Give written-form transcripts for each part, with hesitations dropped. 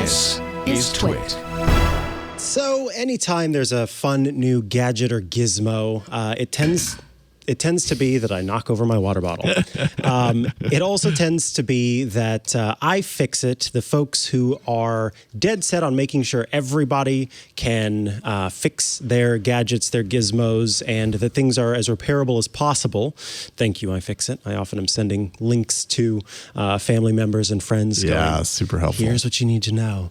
This is TWiT. So anytime there's a fun new gadget or gizmo, it tends to be that I knock over my water bottle. It also tends to be that iFixit, the folks who are dead set on making sure everybody can fix their gadgets, their gizmos, and that things are as repairable as possible. Thank you, iFixit. I often am sending links to family members and friends. Yeah, super helpful. Here's what you need to know.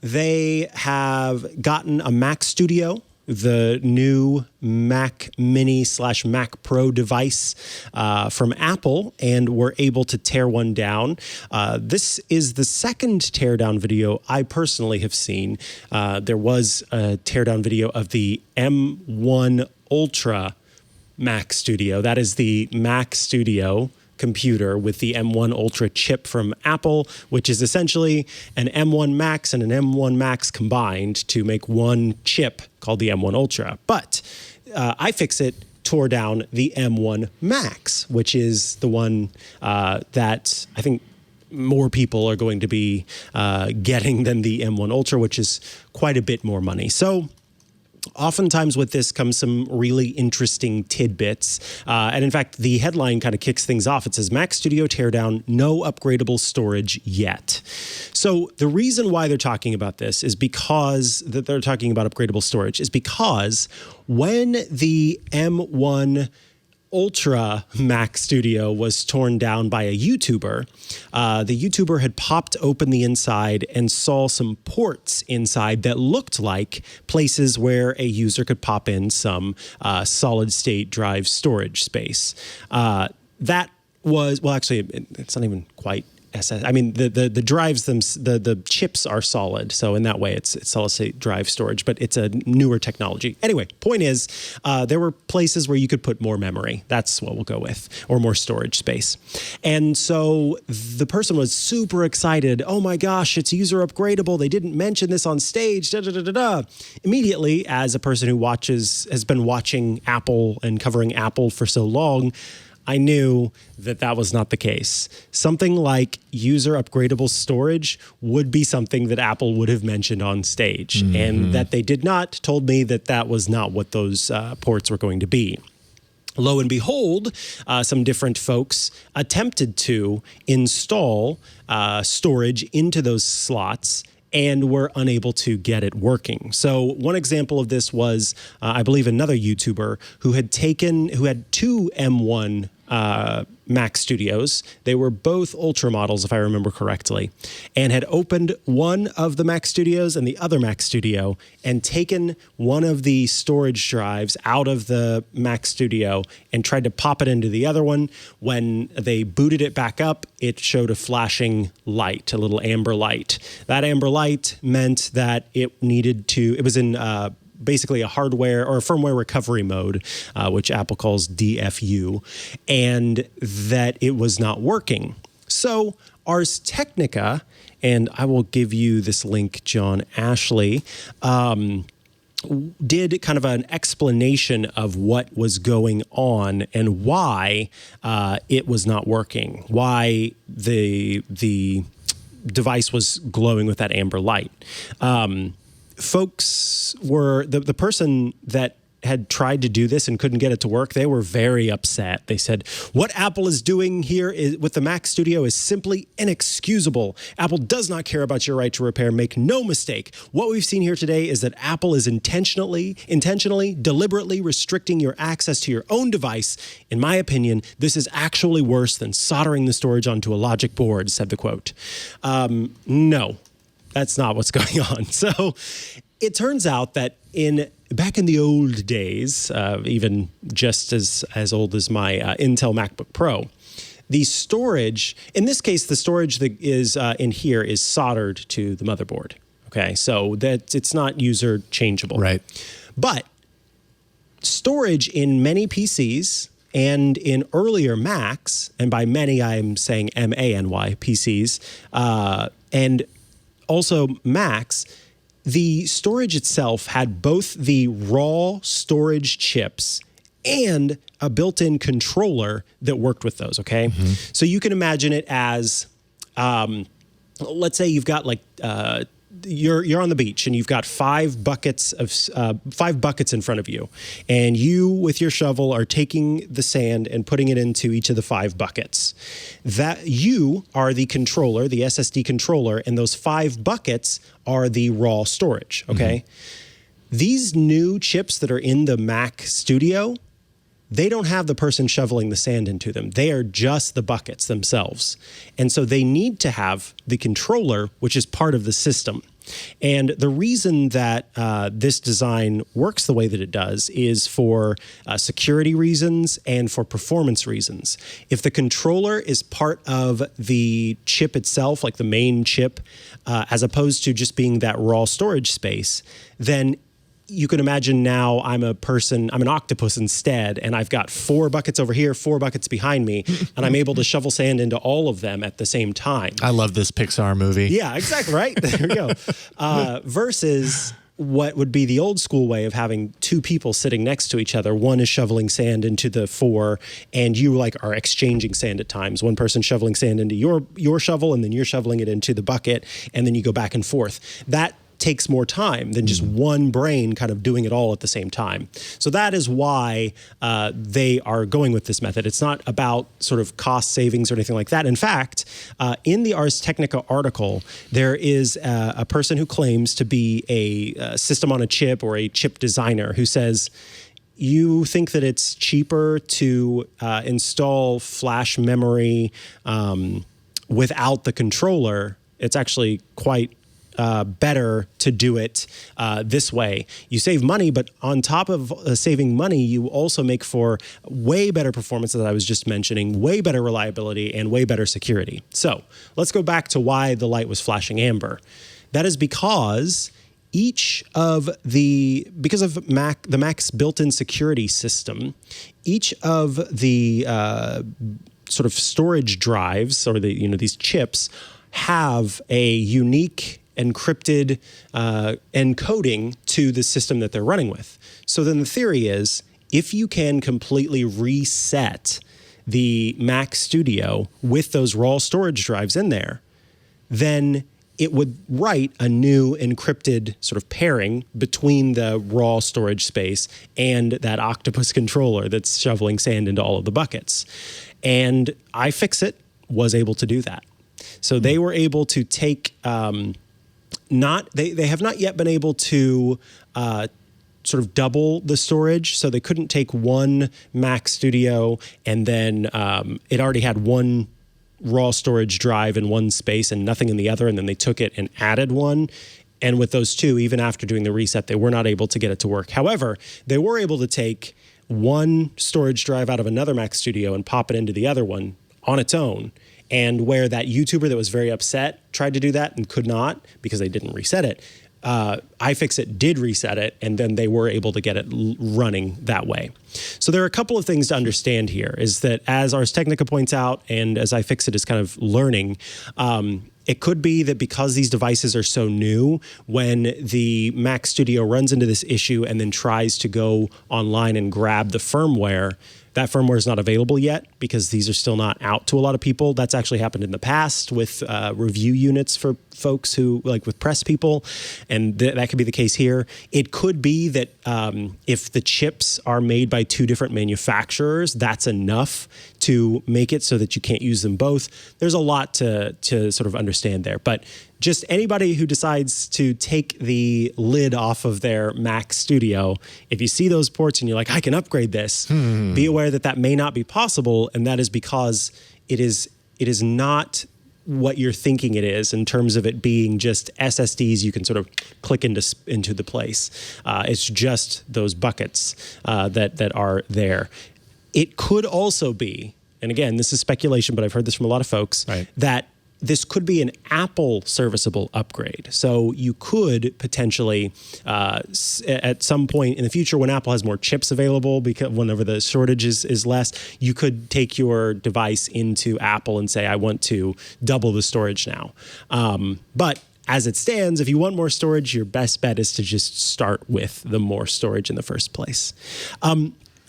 They have gotten a Mac Studio, the new Mac Mini / Mac Pro device from Apple, and were able to tear one down. This is the second teardown video I personally have seen. There was a teardown video of the M1 Ultra Mac Studio. That is the Mac Studio computer with the M1 Ultra chip from Apple, which is essentially an M1 Max and an M1 Max combined to make one chip called the M1 Ultra. But iFixit tore down the M1 Max, which is the one that I think more people are going to be getting than the M1 Ultra, which is quite a bit more money. So oftentimes with this comes some really interesting tidbits. And in fact, the headline kind of kicks things off. It says, Mac Studio teardown, no upgradable storage yet. So the reason why they're talking about this is because that they're talking about upgradable storage is because when the M1 Ultra Mac Studio was torn down by a YouTuber, the YouTuber had popped open the inside and saw some ports inside that looked like places where a user could pop in some solid state drive storage space. That was, well, actually, it's not even quite I mean, the drives, the chips are solid. So in that way, it's solid state drive storage, but it's a newer technology. Anyway, point is, there were places where you could put more memory. That's what we'll go with, or more storage space. And so the person was super excited. Oh my gosh, it's user upgradable. They didn't mention this on stage. Da, da, da, da, da. Immediately, as a person who has been watching Apple and covering Apple for so long, I knew that that was not the case. Something like user upgradable storage would be something that Apple would have mentioned on stage. Mm-hmm. And that they did not told me that that was not what those ports were going to be. Lo and behold, some different folks attempted to install storage into those slots and were unable to get it working. So one example of this was, I believe, another YouTuber who had two M1 Mac Studios. They were both Ultra models, if I remember correctly, and had opened one of the Mac Studios and the other Mac Studio and taken one of the storage drives out of the Mac Studio and tried to pop it into the other one. When they booted it back up, it showed a flashing light, a little amber light. That amber light meant that it was in basically a hardware or a firmware recovery mode, which Apple calls DFU, and that it was not working. So Ars Technica, and I will give you this link, John Ashley, did kind of an explanation of what was going on and why it was not working, why the device was glowing with that amber light. Folks were, the person that had tried to do this and couldn't get it to work, they were very upset. They said, what Apple is doing here with the Mac Studio is simply inexcusable. Apple does not care about your right to repair. Make no mistake. What we've seen here today is that Apple is intentionally, deliberately restricting your access to your own device. In my opinion, this is actually worse than soldering the storage onto a logic board, said the quote. No. That's not what's going on. So it turns out that back in the old days, even just as old as my Intel MacBook Pro, the storage, in this case, the storage that is in here is soldered to the motherboard. Okay, so that it's not user changeable. Right. But storage in many PCs and in earlier Macs, and by many I'm saying MANY PCs, and also Macs, the storage itself had both the raw storage chips and a built-in controller that worked with those, okay? Mm-hmm. So you can imagine it as let's say you've got like you're on the beach and you've got 5 buckets in front of you, and you with your shovel are taking the sand and putting it into each of the 5 buckets. That you are the controller, the SSD controller, and those 5 buckets are the raw storage. Okay, these new chips that are in the Mac Studio, they don't have the person shoveling the sand into them. They are just the buckets themselves. And so they need to have the controller, which is part of the system. And the reason that this design works the way that it does is for security reasons and for performance reasons. If the controller is part of the chip itself, like the main chip, as opposed to just being that raw storage space, then you can imagine now I'm an octopus instead, and I've got 4 buckets over here, 4 buckets behind me, and I'm able to shovel sand into all of them at the same time. I love this Pixar movie. Yeah, exactly, right? There we go. Versus what would be the old school way of having 2 people sitting next to each other. One is shoveling sand into the 4, and you are exchanging sand at times. One person shoveling sand into your shovel, and then you're shoveling it into the bucket, and then you go back and forth. That takes more time than just one brain kind of doing it all at the same time. So that is why they are going with this method. It's not about sort of cost savings or anything like that. In fact, in the Ars Technica article, there is a person who claims to be a system on a chip or a chip designer who says, you think that it's cheaper to install flash memory without the controller. It's actually quite better to do it this way. You save money, but on top of saving money, you also make for way better performance, as I was just mentioning, way better reliability, and way better security. So let's go back to why the light was flashing amber. That is because because of the Mac's built-in security system, each of the sort of storage drives, or these chips, have a unique encrypted encoding to the system that they're running with. So then the theory is, if you can completely reset the Mac Studio with those raw storage drives in there, then it would write a new encrypted sort of pairing between the raw storage space and that octopus controller that's shoveling sand into all of the buckets. And iFixit was able to do that. So they were able to take they have not yet been able to sort of double the storage. So they couldn't take one Mac Studio and then it already had one raw storage drive in one space and nothing in the other, and then they took it and added one. And with those 2, even after doing the reset, they were not able to get it to work. However, they were able to take one storage drive out of another Mac Studio and pop it into the other one on its own. And where that YouTuber that was very upset tried to do that and could not because they didn't reset it, iFixit did reset it, and then they were able to get it running that way. So there are a couple of things to understand here, is that as Ars Technica points out, and as iFixit is kind of learning, it could be that because these devices are so new, when the Mac Studio runs into this issue and then tries to go online and grab the firmware, that firmware is not available yet because these are still not out to a lot of people. That's actually happened in the past with review units for folks who, like with press people, and that could be the case here. It could be that if the chips are made by 2 different manufacturers, that's enough to make it so that you can't use them both. There's a lot to sort of understand there, but just anybody who decides to take the lid off of their Mac Studio, if you see those ports and you're like, I can upgrade this, be aware that that may not be possible, and that is because it is not what you're thinking it is in terms of it being just SSDs you can sort of click into the place. It's just those buckets that are there. It could also be, and again, this is speculation, but I've heard this from a lot of folks, right, that this could be an Apple serviceable upgrade. So you could potentially, at some point in the future when Apple has more chips available, because whenever the shortage is less, you could take your device into Apple and say, I want to double the storage now. But as it stands, if you want more storage, your best bet is to just start with the more storage in the first place.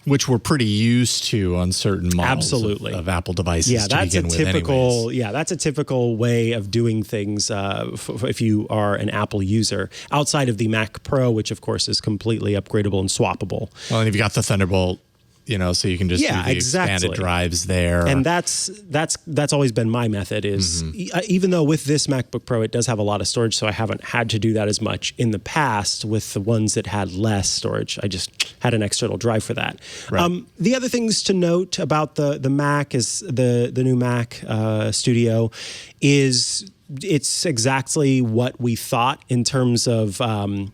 Which we're pretty used to on certain models of Apple devices. Yeah, that's that's a typical way of doing things if you are an Apple user. Outside of the Mac Pro, which of course is completely upgradable and swappable. Well, and you've got the Thunderbolt, so you can just do the expanded drives there. And that's always been my method is even though with this MacBook Pro, it does have a lot of storage, so I haven't had to do that as much in the past with the ones that had less storage. I just had an external drive for that. Right. The other things to note about the Mac is the new Mac Studio is it's exactly what we thought in terms of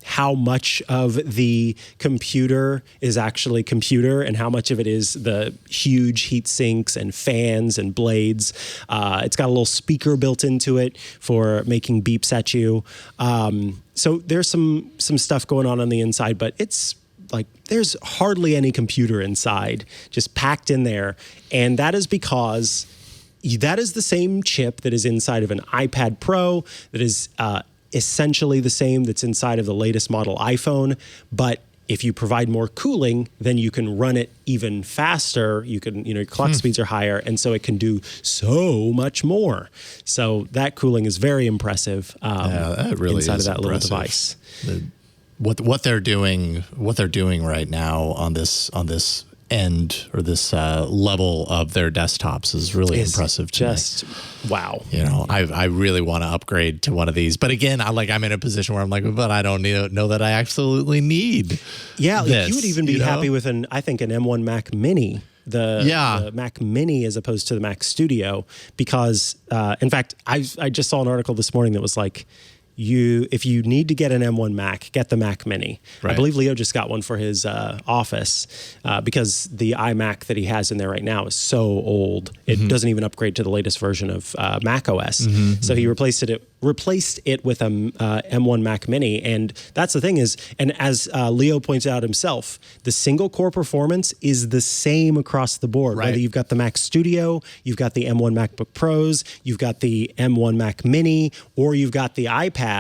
how much of the computer is actually computer and how much of it is the huge heat sinks and fans and blades. It's got a little speaker built into it for making beeps at you. So there's some stuff going on the inside, but it's like there's hardly any computer inside, just packed in there. And that is because that is the same chip that is inside of an iPad Pro, that is essentially the same that's inside of the latest model iPhone. But if you provide more cooling, then you can run it even faster. You can, your clock speeds are higher, and so it can do so much more. So that cooling is very impressive that really inside is of that impressive. little device. What they're doing right now on this end or this level of their desktops is really impressive to me. Wow. I really want to upgrade to one of these, but again, I'm in a position where I'm like, but I don't know that I absolutely need. Yeah, this, you would even be happy with an M1 Mac Mini. The Mac Mini as opposed to the Mac Studio, because in fact, I just saw an article this morning that was like, if you need to get an M1 Mac, get the Mac Mini. Right. I believe Leo just got one for his office because the iMac that he has in there right now is so old. It doesn't even upgrade to the latest version of Mac OS. So he replaced it with a M1 Mac Mini. And that's the thing is, and as Leo points out himself, the single core performance is the same across the board. Right. Whether you've got the Mac Studio, you've got the M1 MacBook Pros, you've got the M1 Mac Mini, or you've got the iPad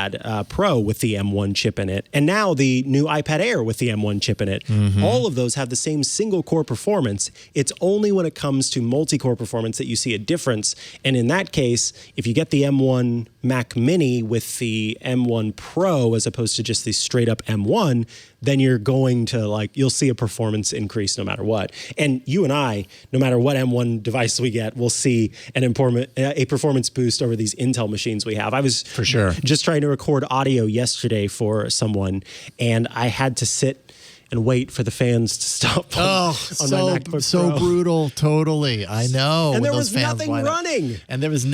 Pro with the M1 chip in it, and now the new iPad Air with the M1 chip in it. All of those have the same single core performance. It's only when it comes to multi-core performance that you see a difference. And in that case, if you get the M1 Mac Mini with the M1 Pro as opposed to just the straight up M1, then you're going to you'll see a performance increase no matter what. And you and I, no matter what M1 device we get, we'll see a performance boost over these Intel machines we have. I was for sure just trying to record audio yesterday for someone, and I had to sit and wait for the fans to stop on my MacBook so Pro. brutal. Totally. I know. And there was nothing running. And there's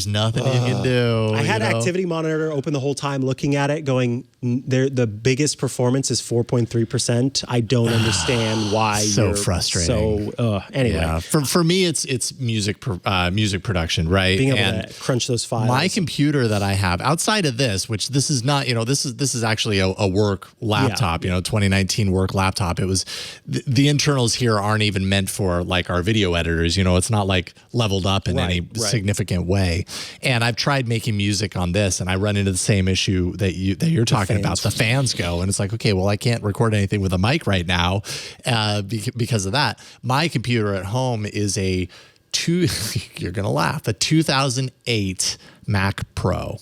nothing you can do. I had Activity Monitor open the whole time looking at it going, the biggest performance is 4.3%. I don't understand why. So frustrating. Anyway. Yeah. For me, it's music production, right? Being able to crunch those files. My computer that I have outside of this, which this is not, this is actually a work laptop, 2019 work laptop. It was the internals here aren't even meant for our video editors. It's not leveled up in any significant way. And I've tried making music on this, and I run into the same issue that you're talking about. The fans go, and it's like, okay, well, I can't record anything with a mic right now because of that. My computer at home is you're gonna laugh, a 2008 Mac Pro.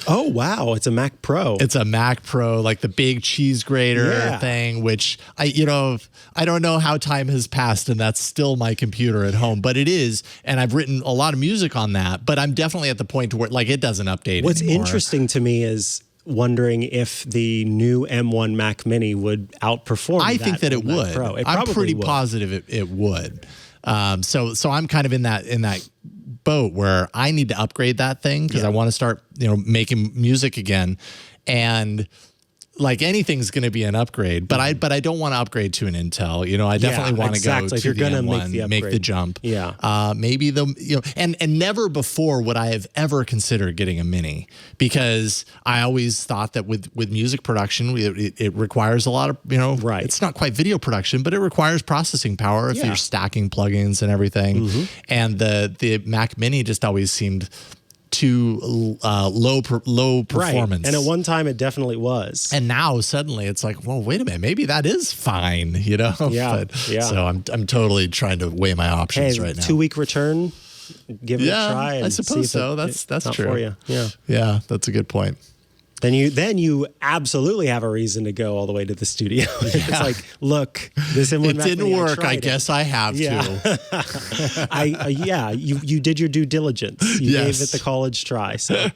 Oh, wow. It's a Mac Pro. It's a Mac Pro, like the big cheese grater thing, which I don't know how time has passed and that's still my computer at home, but it is. And I've written a lot of music on that, but I'm definitely at the point where it doesn't update What's anymore. interesting to me is wondering if the new M1 Mac Mini would outperform I think that it would. Pro. I'm pretty positive it would. So I'm kind of in that boat where I need to upgrade that thing because I want to start, making music again, and anything's going to be an upgrade. But I don't want to upgrade to an Intel. I definitely want to go to if you're the gonna M1, make the jump. Yeah. Maybe and never before would I have ever considered getting a Mini, because I always thought that with music production, it requires a lot of, it's not quite video production, but it requires processing power if you're stacking plugins and everything. And the Mac Mini just always seemed too low performance. Right. And at one time, it definitely was. And now suddenly it's like, well, wait a minute, maybe that is fine, you know? Yeah. So I'm totally trying to weigh my options right now. 2-week return. Give it a try. And I suppose see if so. That's true. For you. Yeah. Yeah, that's a good point. Then you absolutely have a reason to go all the way to the studio. It's like, look, this in one it didn't work. I guess I have to. You did your due diligence. You gave it the college try. So